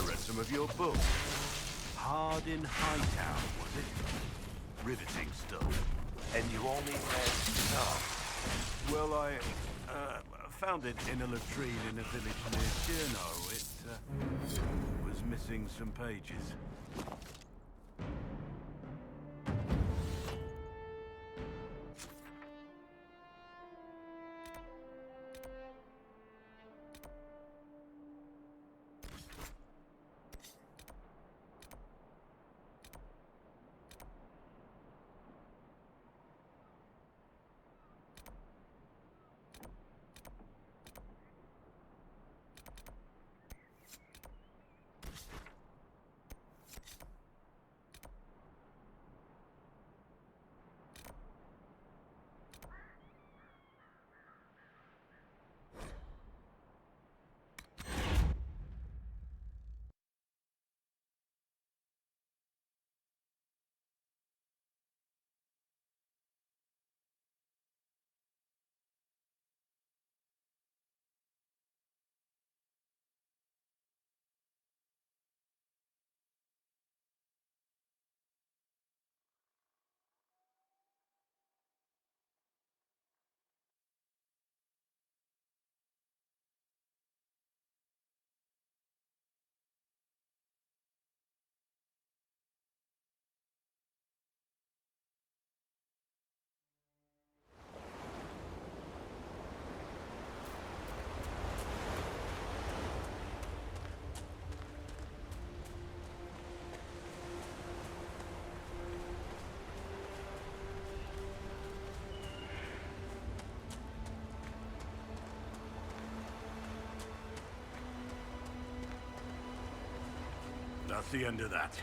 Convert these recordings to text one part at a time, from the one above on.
read some of your book. Hard in Hightown, was it? Riveting stuff. And you only read stuff? Well, I found it in a latrine in a village near Cherno. It was missing some pages. That's the end of that.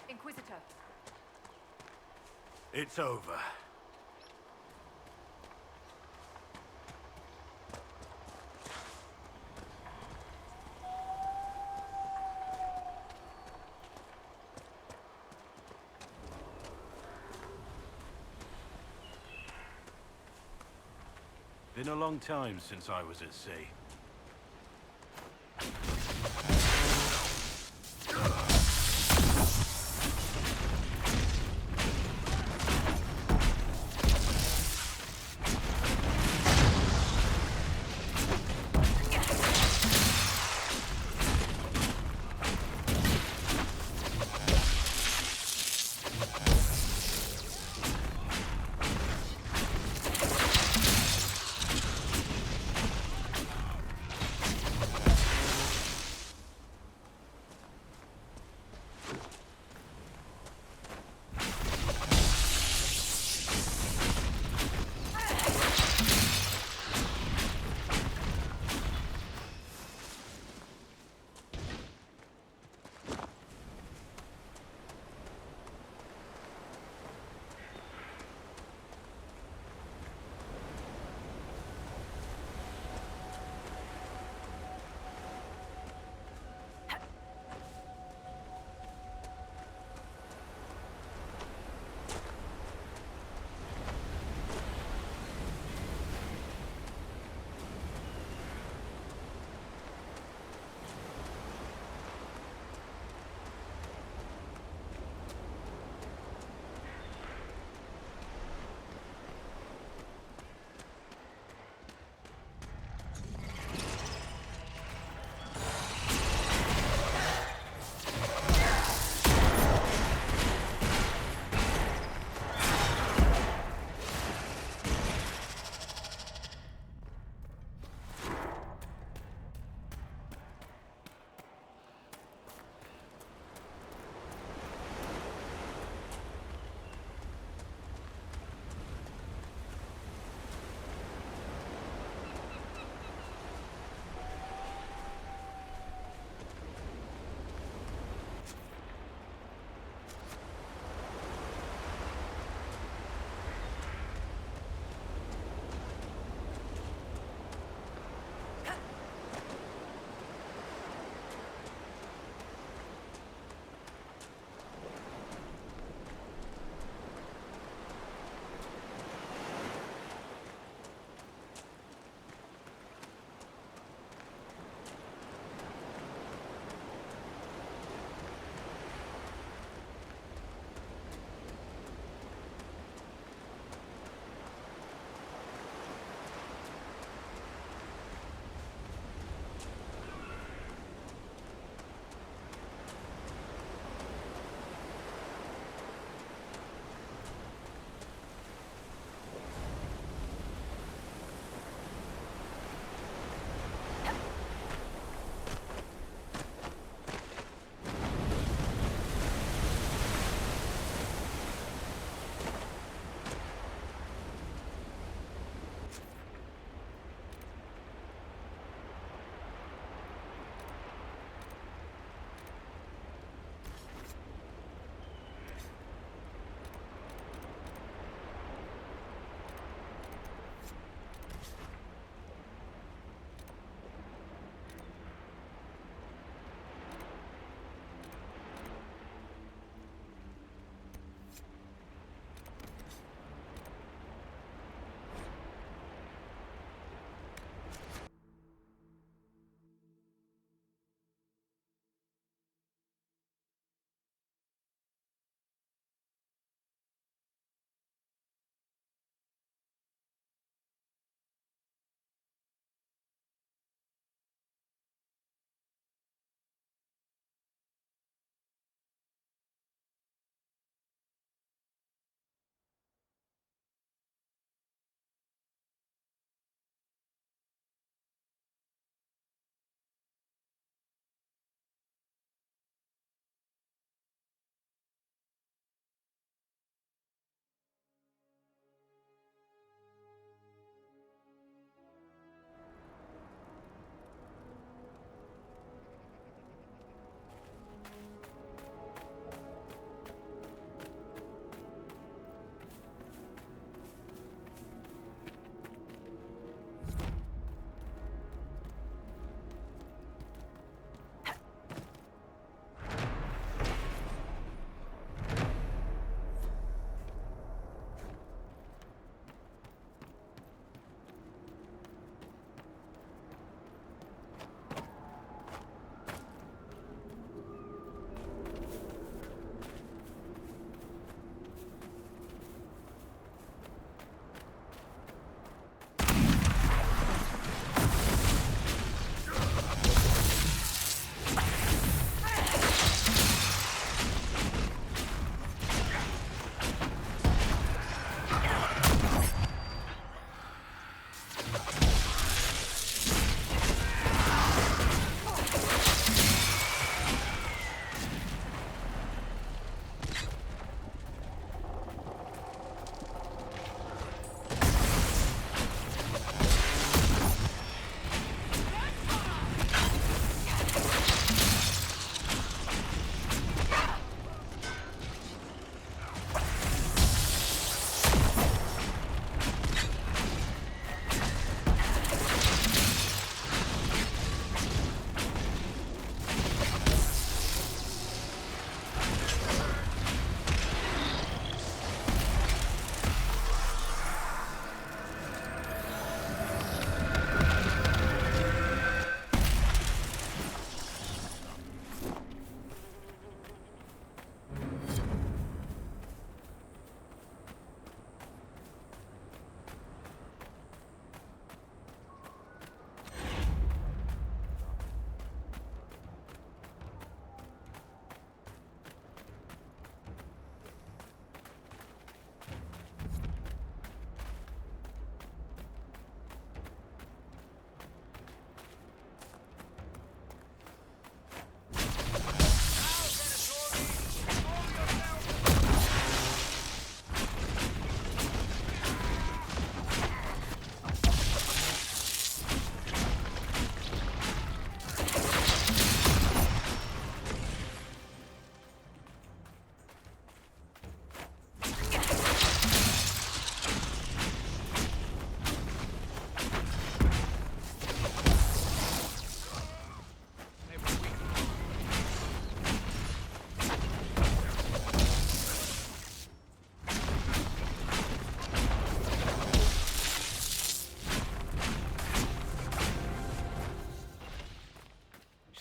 Inquisitor. It's over. Been a long time since I was at sea.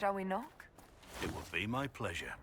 Shall we knock? It will be my pleasure.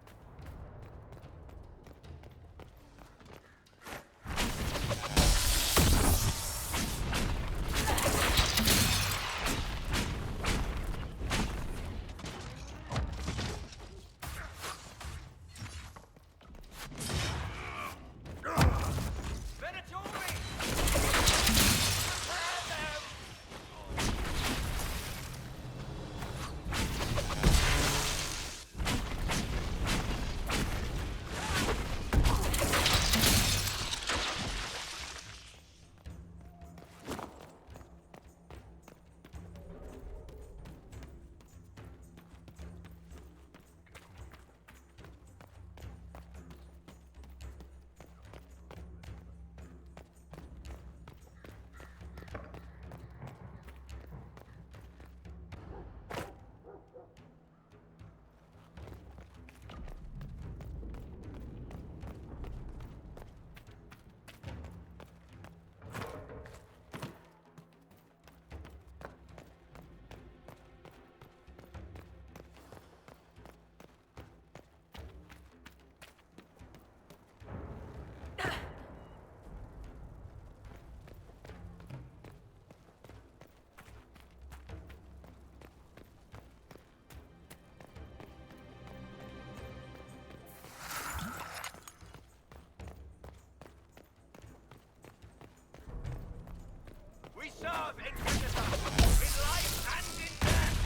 We serve Inquisitor in life and in death!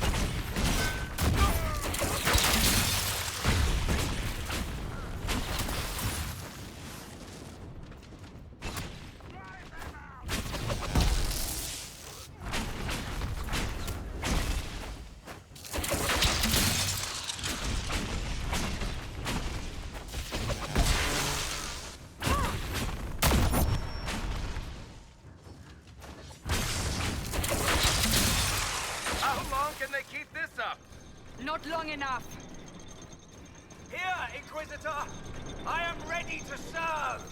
Can they keep this up? Not long enough. Here, Inquisitor! I am ready to serve!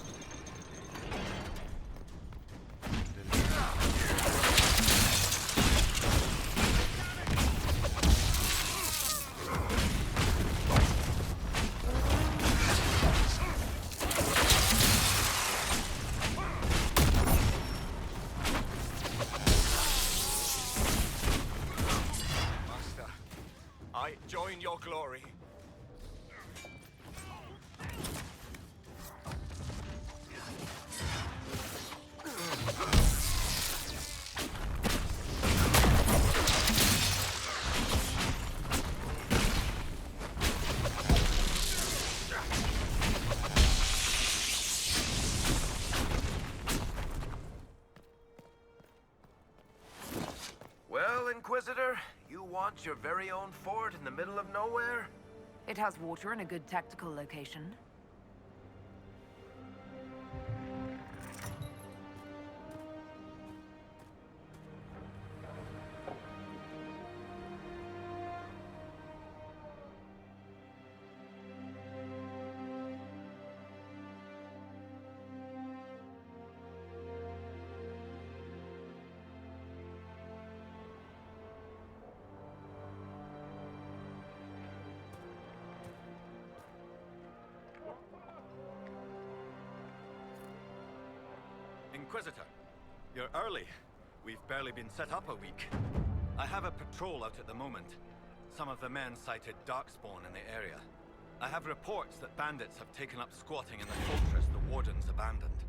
I join your glory. Well, Inquisitor, you want your very own fort in the middle of nowhere? It has water and a good tactical location. Inquisitor, you're early. We've barely been set up a week. I have a patrol out at the moment. Some of the men cited darkspawn in the area. I have reports that bandits have taken up squatting in the fortress the wardens abandoned.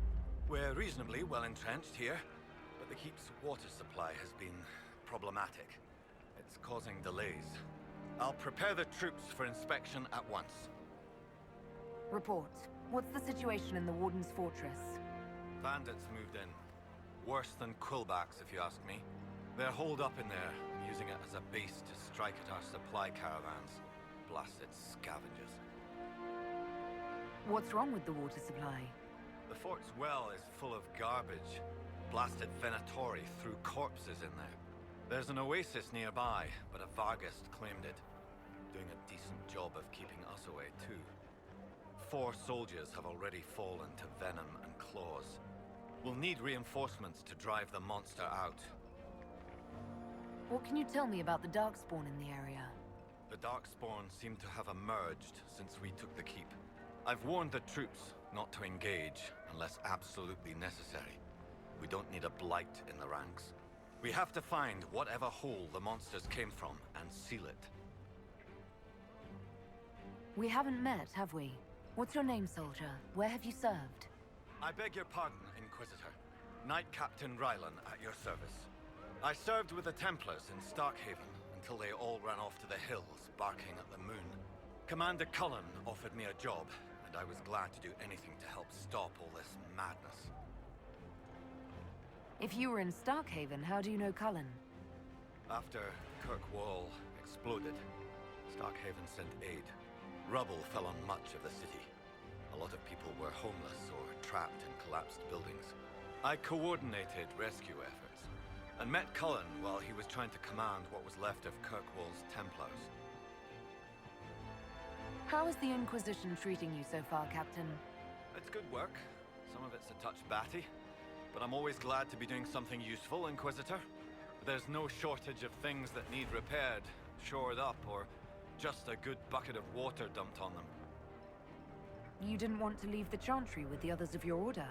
We're reasonably well entrenched here, but the keep's water supply has been problematic. It's causing delays. I'll prepare the troops for inspection at once. Report. What's the situation in the Warden's fortress? Bandits moved in. Worse than Quillbacks, if you ask me. They're holed up in there, using it as a base to strike at our supply caravans. Blasted scavengers. What's wrong with the water supply? The fort's well is full of garbage. Blasted Venatori threw corpses in there. There's an oasis nearby, but a Vargist claimed it. Doing a decent job of keeping us away, too. 4 soldiers have already fallen to venom and claws. We'll need reinforcements to drive the monster out. What can you tell me about the darkspawn in the area? The Darkspawn seem to have emerged since we took the keep. I've warned the troops not to engage unless absolutely necessary. We don't need a blight in the ranks. We have to find whatever hole the monsters came from and seal it. We haven't met, have we? What's your name, soldier? Where have you served? I beg your pardon, Inquisitor. Knight Captain Rylan at your service. I served with the Templars in Starkhaven until they all ran off to the hills, barking at the moon. Commander Cullen offered me a job, and I was glad to do anything to help stop all this madness. If you were in Starkhaven, how do you know Cullen? After Kirkwall exploded, Starkhaven sent aid. Rubble fell on much of the city. A lot of people were homeless or trapped in collapsed buildings. I coordinated rescue efforts, and met Cullen while he was trying to command what was left of Kirkwall's Templars. How is the Inquisition treating you so far, Captain? It's good work. Some of it's a touch batty, but I'm always glad to be doing something useful, Inquisitor. There's no shortage of things that need repaired, shored up, or just a good bucket of water dumped on them. You didn't want to leave the Chantry with the others of your order.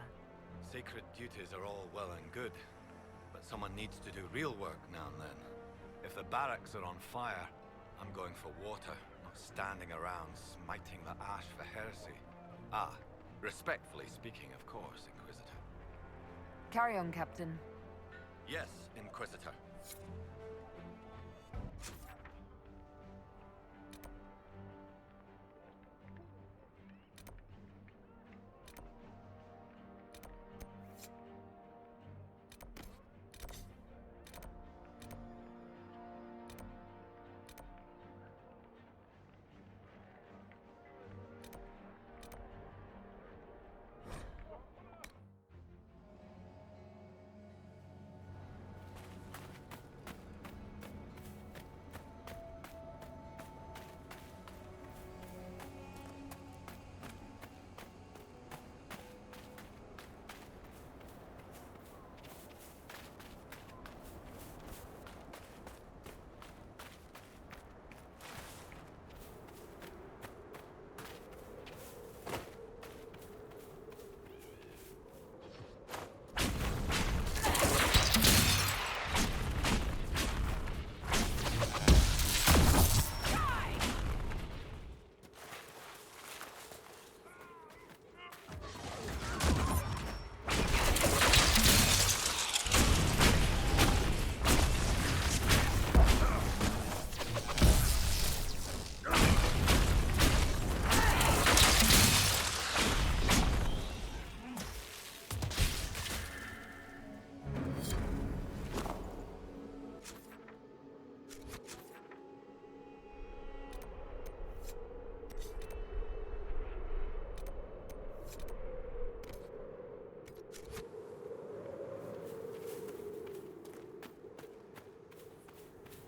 Sacred duties are all well and good, but someone needs to do real work now and then. If the barracks are on fire, I'm going for water, not standing around smiting the ash for heresy. Ah, respectfully speaking, of course, Inquisitor. Carry on, Captain. Yes, Inquisitor.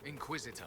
Inquisitor.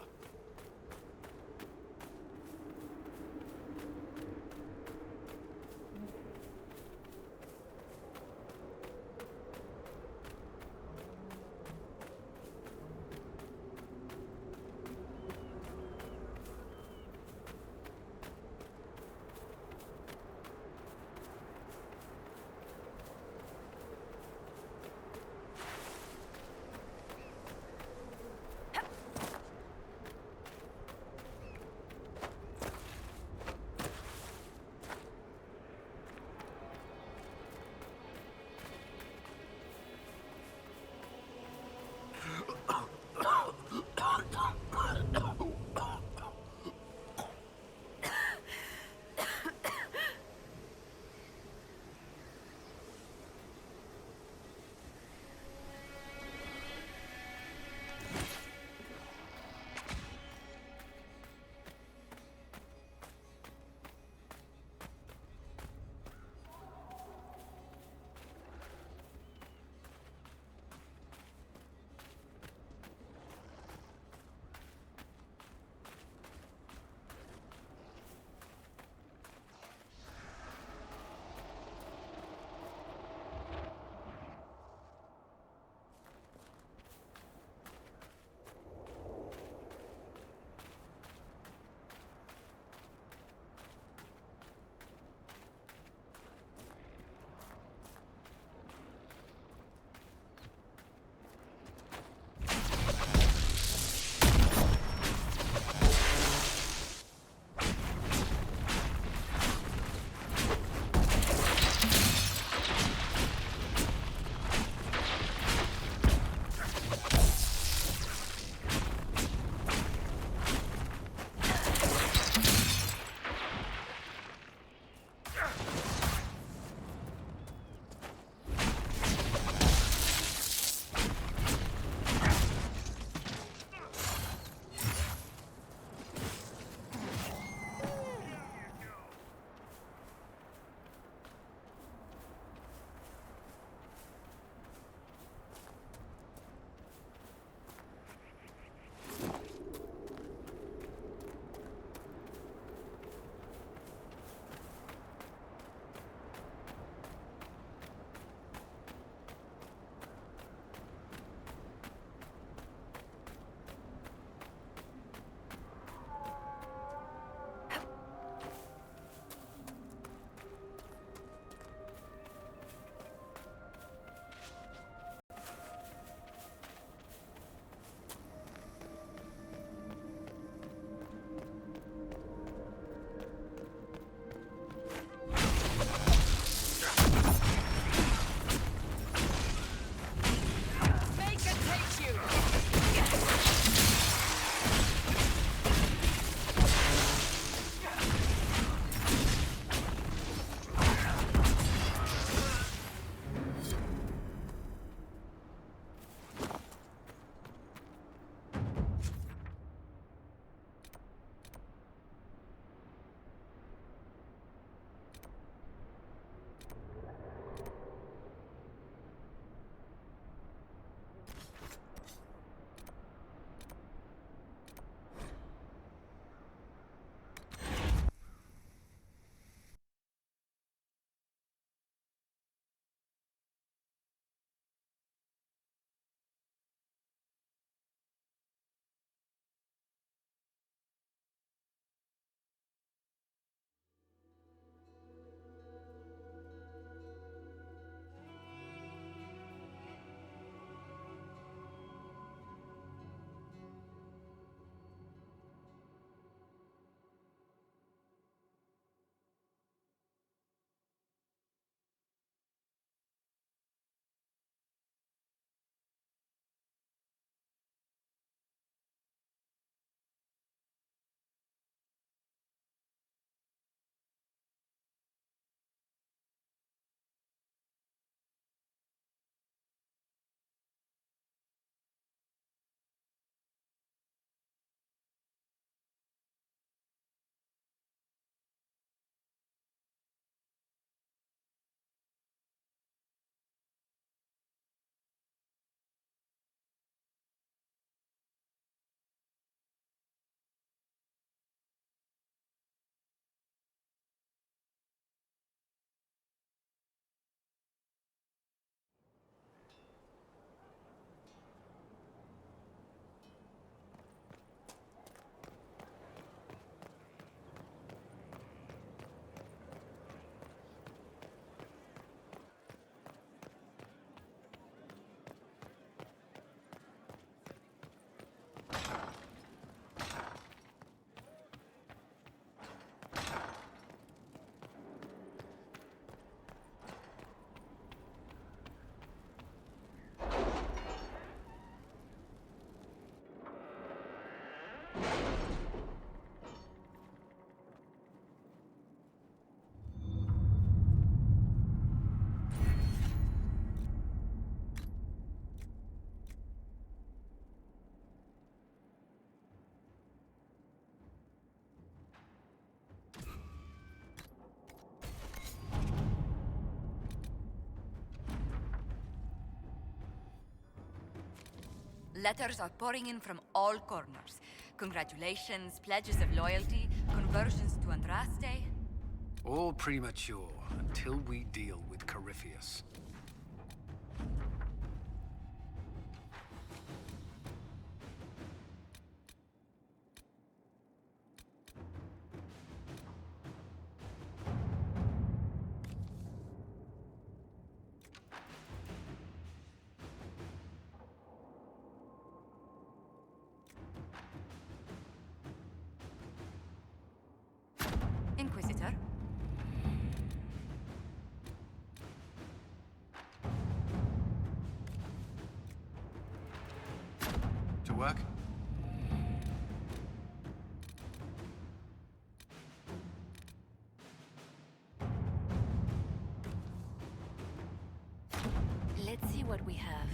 Letters are pouring in from all corners. Congratulations, pledges of loyalty, conversions to Andraste. All premature until we deal with Corypheus. Inquisitor? To work? Let's see what we have.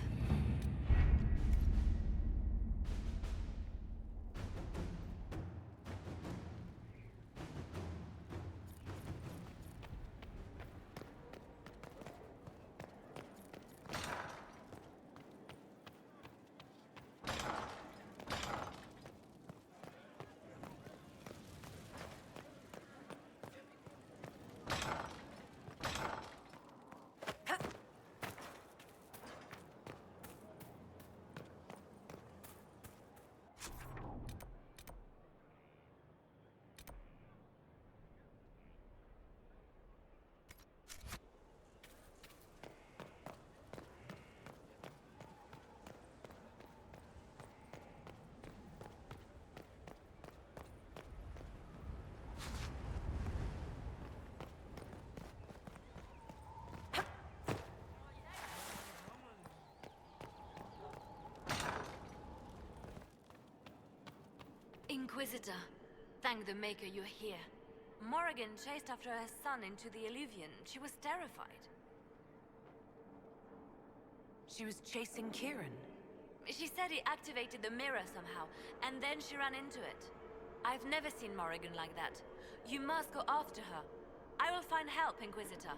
Inquisitor, thank the Maker you're here. Morrigan chased after her son into the Illuvian. She was terrified. She was chasing Kieran. She said he activated the mirror somehow, and then she ran into it. I've never seen Morrigan like that. You must go after her. I will find help, Inquisitor.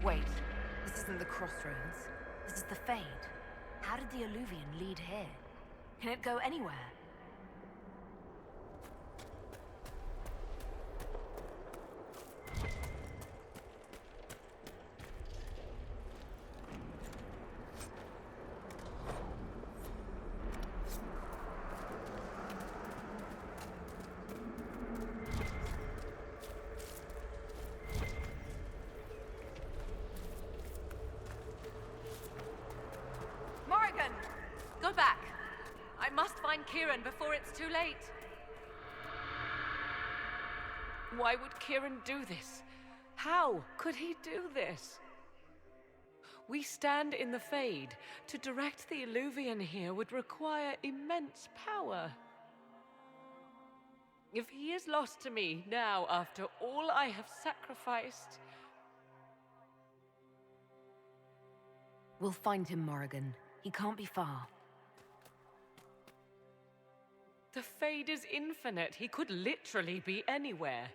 Wait, this isn't the crossroads. This is the Fade. How did the Illuvian lead here? Can it go anywhere? Morrigan! Go back! I must find Kieran before it's too late. Why would Kieran do this? How could he do this? We stand in the Fade. To direct the Illuvian here would require immense power. If he is lost to me now after all I have sacrificed... We'll find him, Morrigan. He can't be far. The Fade is infinite. He could literally be anywhere.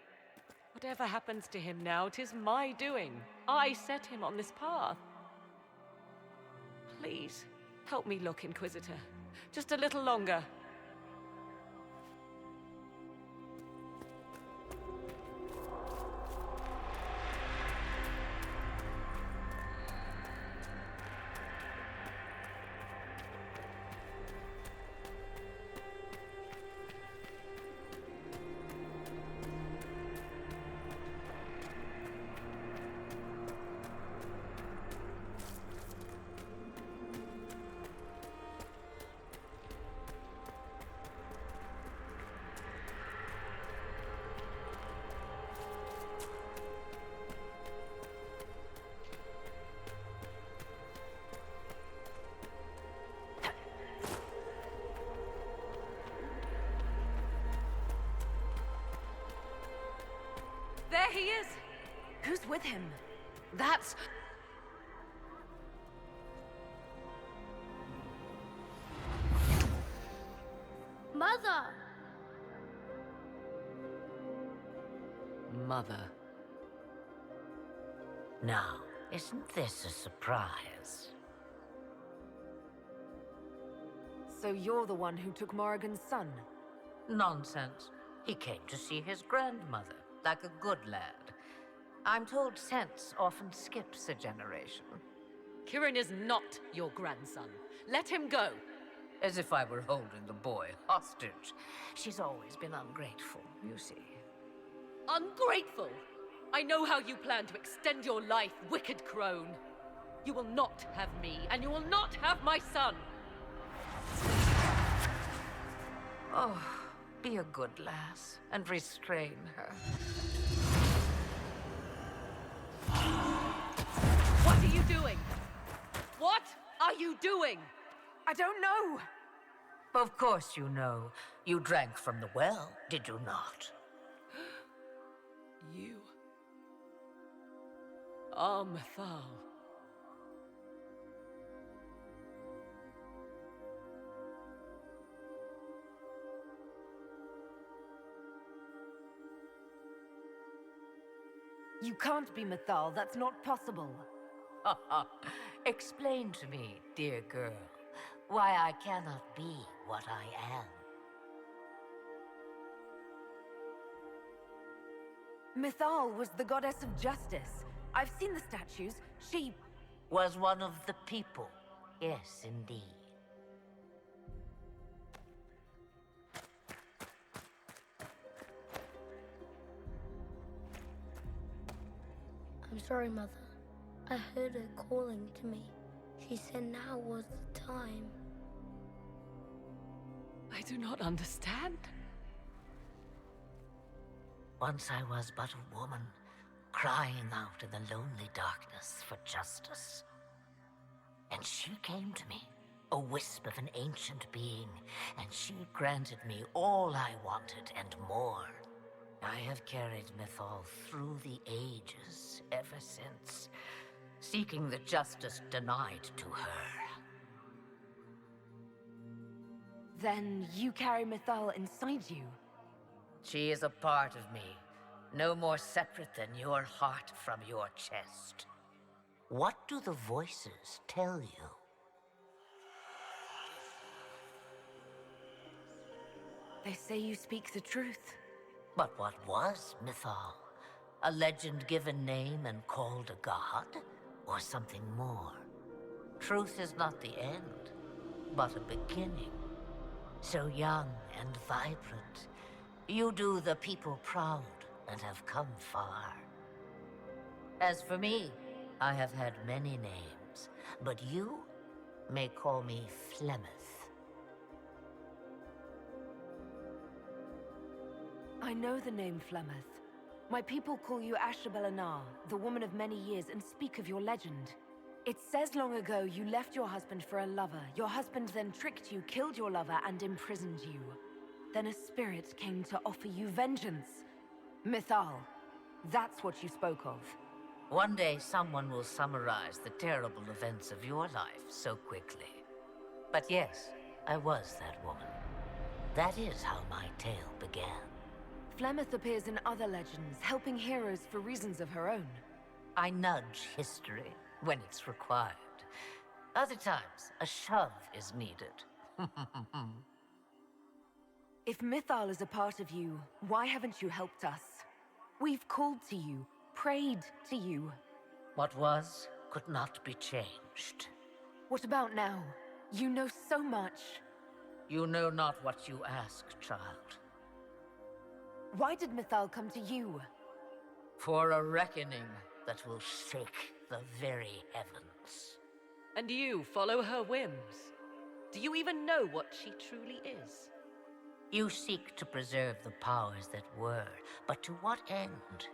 Whatever happens to him now, 'tis my doing. I set him on this path. Please, help me look, Inquisitor. Just a little longer. There he is! Who's with him? That's... Mother! Mother. Now, isn't this a surprise? So you're the one who took Morrigan's son? Nonsense. He came to see his grandmother, like a good lad. I'm told sense often skips a generation. Kieran is not your grandson. Let him go. As if I were holding the boy hostage. She's always been ungrateful, you see. Ungrateful! I know how you plan to extend your life, wicked crone. You will not have me, and you will not have my son. Oh, be a good lass, and restrain her. What are you doing? What are you doing? I don't know! Of course you know. You drank from the well, did you not? You are Mithal. You can't be Mithal, that's not possible. Explain to me, dear girl, why I cannot be what I am. Mithal was the goddess of justice. I've seen the statues. She... Was one of the people. Yes, indeed. I'm sorry, Mother. I heard her calling to me. She said now was the time. I do not understand. Once I was but a woman, crying out in the lonely darkness for justice. And she came to me, a wisp of an ancient being, and she granted me all I wanted and more. I have carried Mithal through the ages ever since, seeking the justice denied to her. Then you carry Mithal inside you. She is a part of me, no more separate than your heart from your chest. What do the voices tell you? They say you speak the truth. But what was Mithal? A legend given name and called a god? Or something more? Truth is not the end, but a beginning. So young and vibrant, you do the people proud and have come far. As for me, I have had many names, but you may call me Flemeth. I know the name Flemeth. My people call you Ashabelanar, the woman of many years, and speak of your legend. It says long ago you left your husband for a lover. Your husband then tricked you, killed your lover, and imprisoned you. Then a spirit came to offer you vengeance. Mithal. That's what you spoke of. One day someone will summarize the terrible events of your life so quickly. But yes, I was that woman. That is how my tale began. Flemeth appears in other legends, helping heroes for reasons of her own. I nudge history when it's required. Other times, a shove is needed. If Mithal is a part of you, why haven't you helped us? We've called to you, prayed to you. What was could not be changed. What about now? You know so much. You know not what you ask, child. Why did Mithal come to you? For a reckoning that will shake the very heavens. And you follow her whims. Do you even know what she truly is? You seek to preserve the powers that were, but to what end?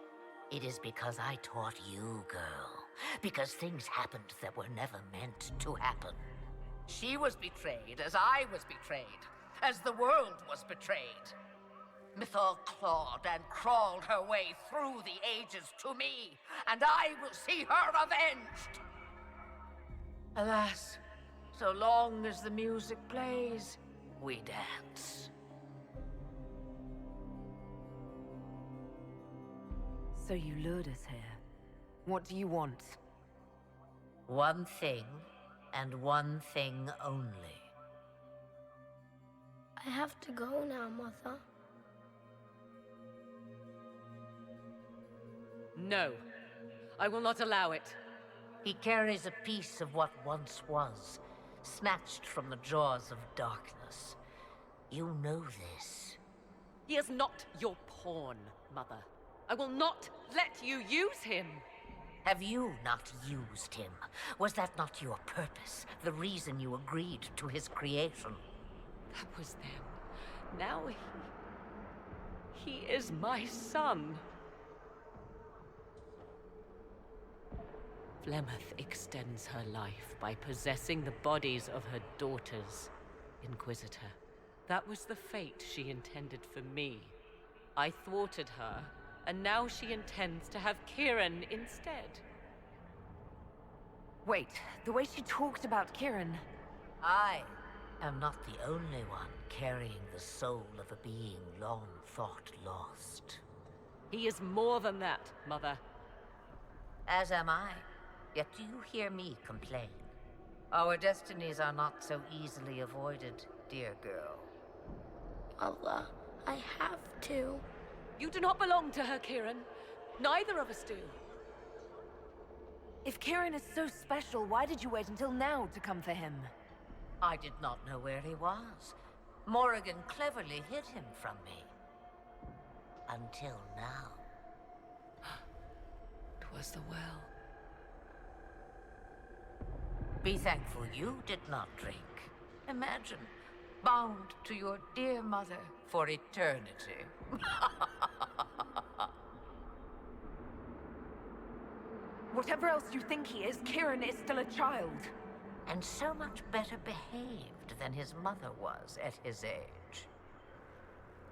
It is because I taught you, girl. Because things happened that were never meant to happen. She was betrayed as I was betrayed, as the world was betrayed. Mythal clawed and crawled her way through the ages to me, and I will see her avenged! Alas, so long as the music plays, we dance. So you lured us here. What do you want? One thing, and one thing only. I have to go now, Mother. No. I will not allow it. He carries a piece of what once was, snatched from the jaws of darkness. You know this. He is not your pawn, Mother. I will not let you use him. Have you not used him? Was that not your purpose? The reason you agreed to his creation? That was then. Now he is my son. Flemeth extends her life by possessing the bodies of her daughters, Inquisitor. That was the fate she intended for me. I thwarted her, and now she intends to have Kieran instead. Wait, the way she talked about Kieran... I am not the only one carrying the soul of a being long thought lost. He is more than that, Mother. As am I. Yet do you hear me complain? Our destinies are not so easily avoided, dear girl. Mother, I have to. You do not belong to her, Kieran. Neither of us do. If Kieran is so special, why did you wait until now to come for him? I did not know where he was. Morrigan cleverly hid him from me. Until now. It was the well. Be thankful you did not drink. Imagine, bound to your dear mother for eternity. Whatever else you think he is, Kieran is still a child. And so much better behaved than his mother was at his age.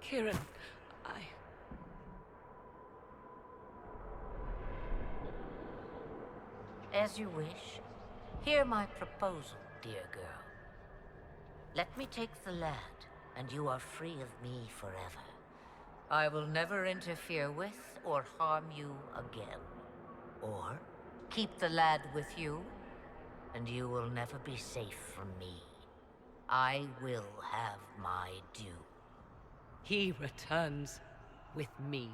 Kieran, As you wish. Hear my proposal, dear girl. Let me take the lad, and you are free of me forever. I will never interfere with or harm you again. Or keep the lad with you, and you will never be safe from me. I will have my due. he returns with me.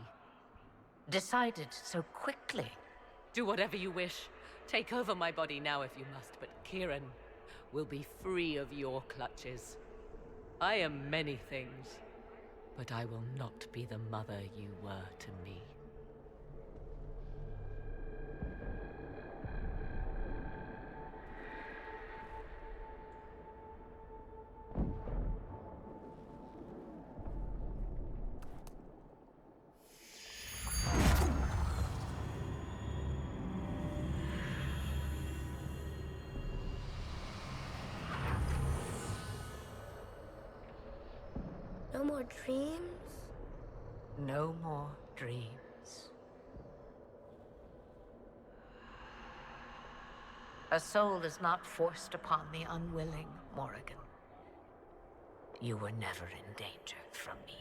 Decided so quickly. Do whatever you wish. Take over my body now if you must, but Kieran will be free of your clutches. I am many things, but I will not be the mother you were to me. No more dreams? No more dreams. A soul is not forced upon the unwilling, Morrigan. You were never in danger from me.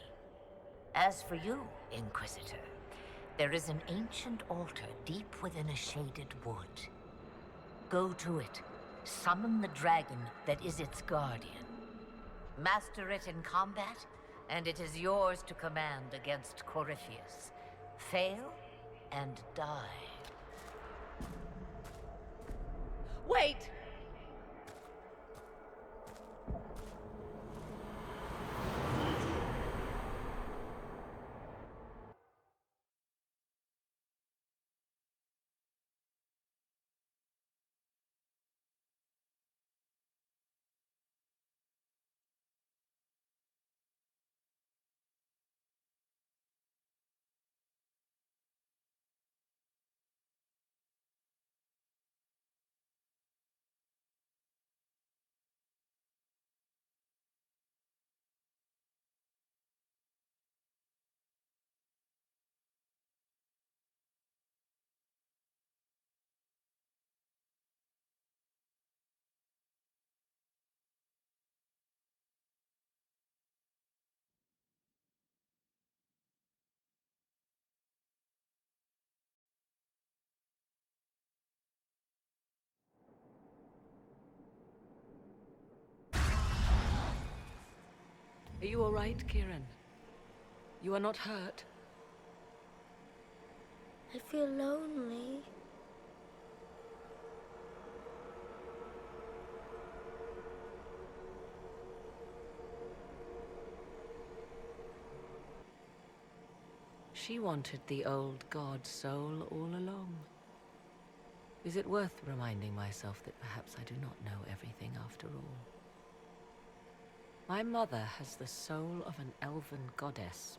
As for you, Inquisitor, there is an ancient altar deep within a shaded wood. Go to it. Summon the dragon that is its guardian. Master it in combat, and it is yours to command against Corypheus. Fail, and die. Wait! Are you all right, Kieran? You are not hurt? I feel lonely. She wanted the old god soul all along. Is it worth reminding myself that perhaps I do not know everything after all? My mother has the soul of an elven goddess,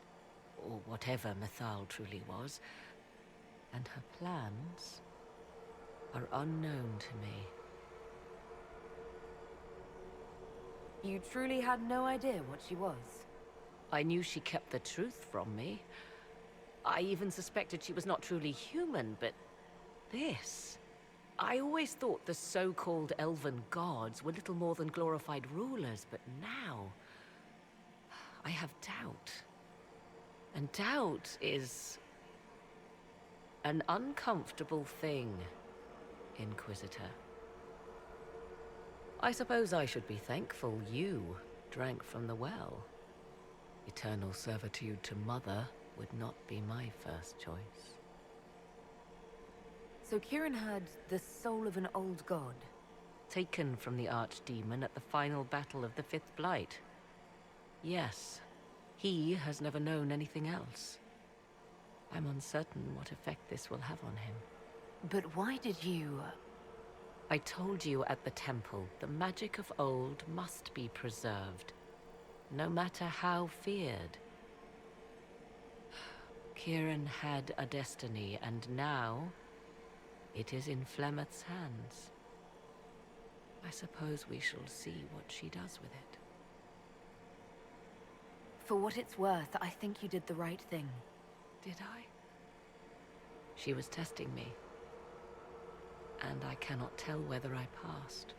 or whatever Mythal truly was, and her plans are unknown to me. You truly had no idea what she was? I knew she kept the truth from me. I even suspected she was not truly human, but this... I always thought the so-called elven gods were little more than glorified rulers, but now... I have doubt. And doubt is... an uncomfortable thing, Inquisitor. I suppose I should be thankful you drank from the well. Eternal servitude to Mother would not be my first choice. So Kieran had the soul of an old god? Taken from the archdemon at the final battle of the Fifth Blight. Yes, he has never known anything else. I'm uncertain what effect this will have on him. But why did you... I told you at the temple, the magic of old must be preserved, no matter how feared. Kieran had a destiny, and now it is in Flemeth's hands. I suppose we shall see what she does with it. For what it's worth, I think you did the right thing. Did I? She was testing me, and I cannot tell whether I passed.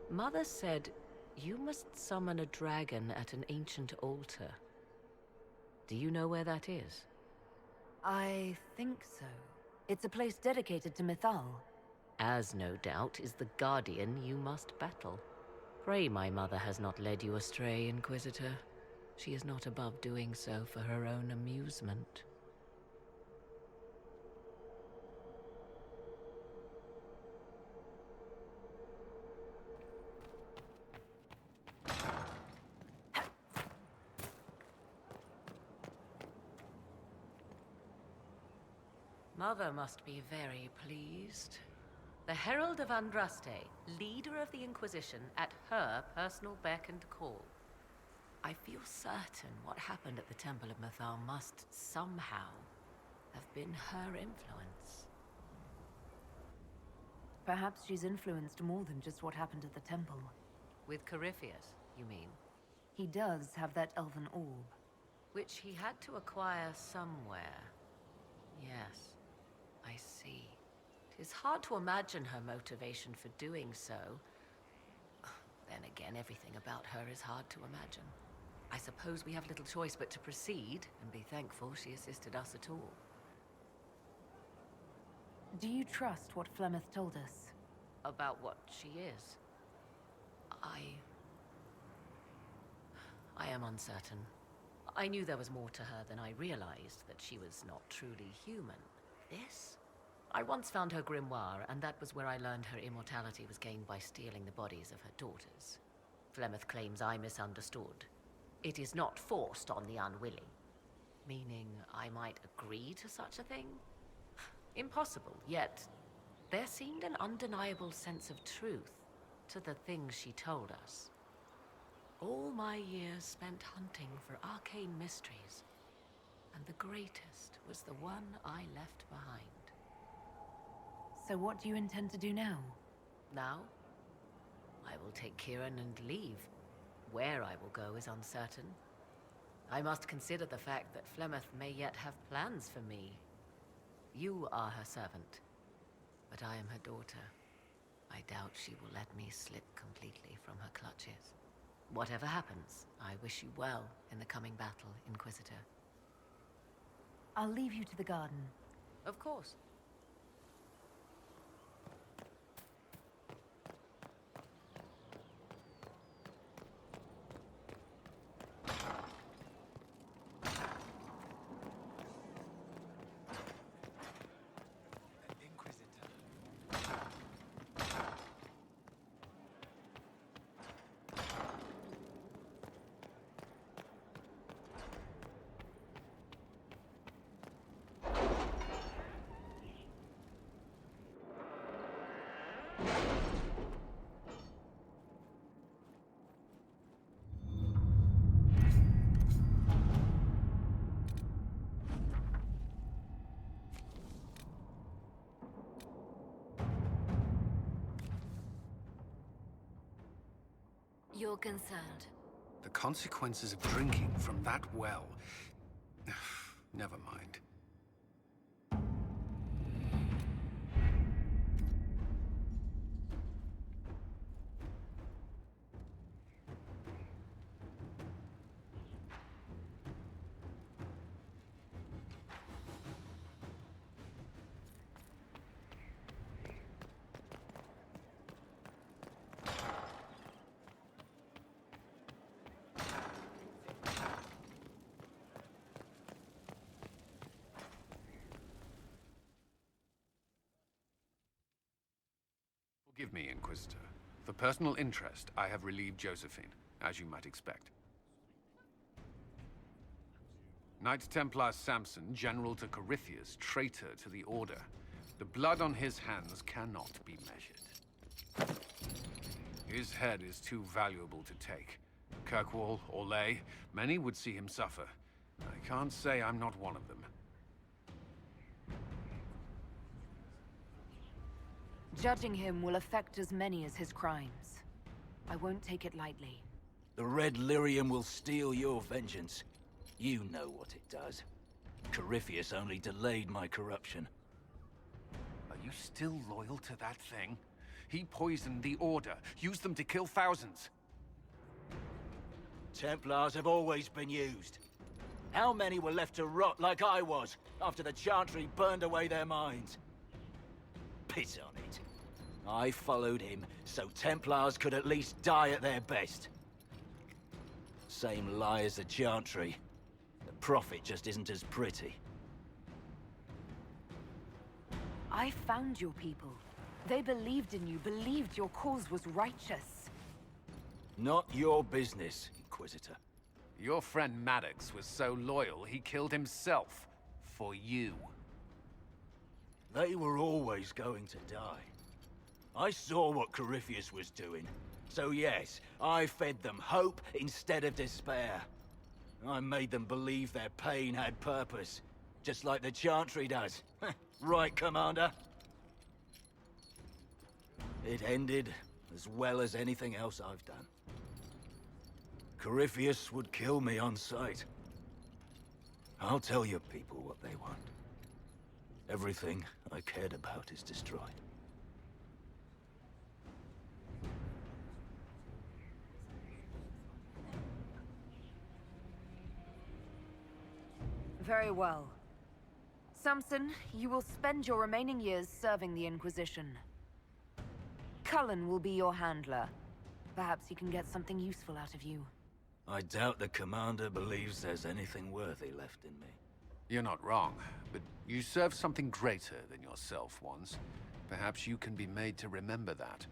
Mother said you must summon a dragon at an ancient altar. Do you know where that is? I think so. It's a place dedicated to Mythal. As no doubt is the guardian you must battle. Pray my mother has not led you astray, Inquisitor. She is not above doing so for her own amusement. Mother must be very pleased. The Herald of Andraste, leader of the Inquisition, at her personal beck and call. I feel certain what happened at the Temple of Mythal must somehow have been her influence. Perhaps she's influenced more than just what happened at the temple. With Corypheus, you mean? He does have that elven orb. Which he had to acquire somewhere. Yes, I see. It is hard to imagine her motivation for doing so. Then again, everything about her is hard to imagine. I suppose we have little choice but to proceed and be thankful she assisted us at all. Do you trust what Flemeth told us? About what she is? I am uncertain. I knew there was more to her than I realized, that she was not truly human. This? I once found her grimoire, and that was where I learned her immortality was gained by stealing the bodies of her daughters. Flemeth claims I misunderstood. It is not forced on the unwilling. Meaning I might agree to such a thing? Impossible, yet there seemed an undeniable sense of truth to the things she told us. All my years spent hunting for arcane mysteries, and the greatest was the one I left behind. So what do you intend to do now? Now, I will take Kieran and leave. Where I will go is uncertain. I must consider the fact that Flemeth may yet have plans for me. You are her servant, but I am her daughter. I doubt she will let me slip completely from her clutches. Whatever happens, I wish you well in the coming battle, Inquisitor. I'll leave you to the garden. Of course. You're concerned. The consequences of drinking from that well. Never mind. Forgive me, Inquisitor. For personal interest, I have relieved Josephine, as you might expect. Knight Templar Samson, General to Corypheus, traitor to the Order. The blood on his hands cannot be measured. His head is too valuable to take. Kirkwall, Orlais, many would see him suffer. I can't say I'm not one of them. Judging him will affect as many as his crimes. I won't take it lightly. The Red Lyrium will steal your vengeance. You know what it does. Corypheus only delayed my corruption. Are you still loyal to that thing? He poisoned the Order, used them to kill thousands. Templars have always been used. How many were left to rot like I was, after the Chantry burned away their minds? Piss on it. I followed him, so Templars could at least die at their best. Same lie as the Chantry. The Prophet just isn't as pretty. I found your people. They believed in you, believed your cause was righteous. Not your business, Inquisitor. Your friend Maddox was so loyal, he killed himself. For you. They were always going to die. I saw what Corypheus was doing. So yes, I fed them hope instead of despair. I made them believe their pain had purpose, just like the Chantry does. Right, Commander? It ended as well as anything else I've done. Corypheus would kill me on sight. I'll tell your people what they want. Everything I cared about is destroyed. Very well. Samson, you will spend your remaining years serving the Inquisition. Cullen will be your handler. Perhaps he can get something useful out of you. I doubt the Commander believes there's anything worthy left in me. You're not wrong, but you served something greater than yourself once. Perhaps you can be made to remember that.